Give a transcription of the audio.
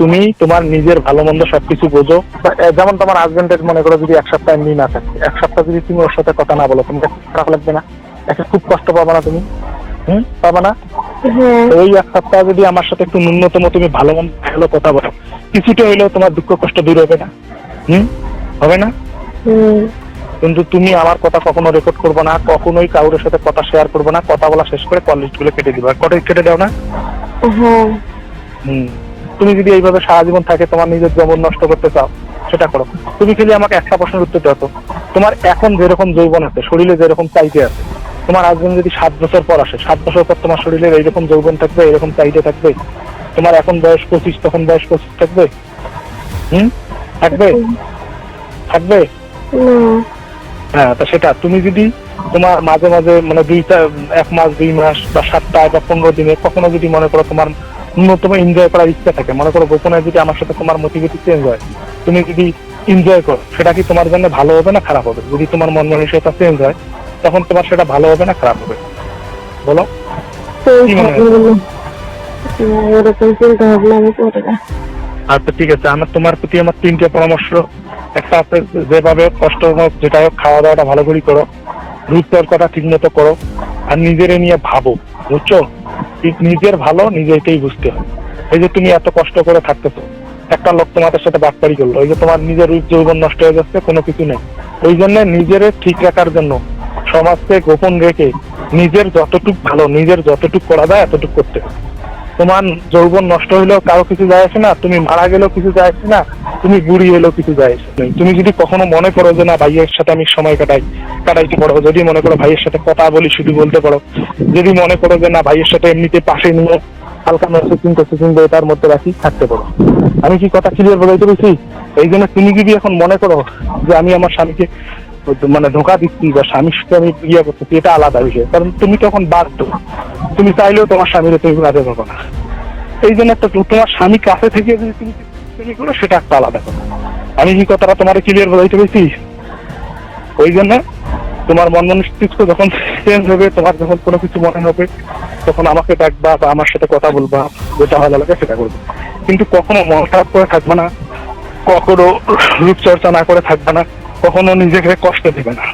তুমি তোমার নিজের ভালো মন্দ সবকিছু বোঝো। যেমন তোমার হাজবেন্ডের মনে করো যদি 1 সপ্তাহ এমনি না থাকে, 1 সপ্তাহ যদি তুমি ওর সাথে কথা না বলো, তোমাকে খারাপ লাগবে না? একটা খুব কষ্ট পাবা না তুমি? পাবা না? ওই 1 সপ্তাহ যদি আমার সাথে একটু ন্যূনতম তুমি ভালো মন্দ ভালো কথা বলো, কিছুটা হইলেও তোমার দুঃখ কষ্ট দূর হবে না? হবে না? কিন্তু তুমি আমার কথা কখনো রেকর্ড করবো না, কখনোই কারোর সাথে কথা শেয়ার করবো না, কথা বলা শেষ করে কল লিস্ট গুলো কেটে দিবা। কেটে দাও না? তুমি যদি এইভাবে সারা জীবন থাকে তোমার নিজের যৌবন নষ্ট করতে চাও, সেটা করো। তুমি খালি আমাকে একটা প্রশ্নের উত্তর দাও তো, তোমার এখন যেরকম যৌবন আছে, শরীরে যেরকম চাইতে আছে, তোমার হাজবেন্ড যদি 7 বছর পর আসে, 7 বছর পর তোমার শরীরের এইরকম যৌবন থাকবে, এরকম চাইতে থাকবে? তোমার এখন বয়স 25, তখন বয়স 25 থাকবে? থাকবে? থাকবে? হ্যাঁ, তা সেটা তুমি যদি তোমার মাঝে মাঝে মানে 1 মাস 2 মাস বা 7 বা 15 দিনে কখনো যদি মনে করো তোমার ন্যূনতম এনজয় করার ইচ্ছা থাকে, মনে করো গোপনে যদি আমার সাথে তোমার মোটিভিটি চেঞ্জ হয়, তুমি যদি এনজয় করো, সেটা কি তোমার জন্য ভালো হবে না খারাপ হবে? যদি তোমার মন মানসিকতা চেঞ্জ হয়, তখন তোমার সেটা ভালো হবে না খারাপ হবে? বলো কি মনে হয়? আচ্ছা ঠিক আছে, আমার তোমার প্রতি আমার 3টে পরামর্শ। একটা আছে, যেভাবে কষ্ট হোক যেটা হোক খাওয়া দাওয়াটা ভালো করে করো, রূপচর্চাটা ঠিক মতো করো, আর নিজের নিয়ে ভাবো, বুঝছো? নিজের ভালো নিজেকেই বুঝতে হয়। এই যে তুমি এত কষ্ট করে থাকতেছো, একটা লোক তোমাদের সাথে বাটপারি করলো, ওই যে তোমার নিজের রূপ যৌবন নষ্ট হয়ে যাচ্ছে, কোনো কিছু নেই। ওই জন্য নিজের ঠিক রাখার জন্য সমাজকে গোপন রেখে নিজের যতটুক ভালো, নিজের যতটুক করা যায় এতটুক করতে হবে। তোমার যৌবন নষ্ট হইলেও কারো কিছু যায় আসে না, তুমি মারা গেলেও কিছু যায় আসে না, তুমি বুড়ি হলেও কিছু যায় আসে না। তুমি যদি কখনো মনে করো যে না ভাইয়ের সাথে আমি সময় কাটাইতে পারো, যদি মনে করো ভাইয়ের সাথে কথা বলি শুধু বলতে পারো, যদি মনে করো যে না ভাইয়ের সাথে এমনিতে পাশে নিয়ে হালকা মেসেজিং এটার মধ্যে রাখি থাকতে পারো। আমি কি কথা ক্লিয়ার বলাইতে পেরেছি? এই জন্য তুমি যদি এখন মনে করো যে আমি আমার স্বামীকে মানে ধোঁকা দিচ্ছি বা স্বামীর সাথে আমি ইয়ে করতেছি, এটা আলাদা বিষয়, কারণ তুমি তখন বাধ্য, তুমি চাইলেও তোমার স্বামীর তুমি কাজে পাবো না। এই জন্য একটা তোমার স্বামী কাছে থেকে যদি তুমি করো, সেটা একটা আলাদা কথা। আমি কি কথাটা তোমার ক্লিয়ার বলাইতে পেরেছি? ওই জন্য তোমার মন মস্তিষ্ক যখন চেঞ্জ হবে, তোমার যখন কোনো কিছু মনে হবে, তখন আমাকে ডাকবা বা আমার সাথে কথা বলবা, যেটা ভালো লাগে সেটা করবে। কিন্তু কখনো মন খারাপ করে থাকবে না, কখনো রূপচর্চা না করে থাকবে না, কখনো নিজেকে কষ্ট দেবে না।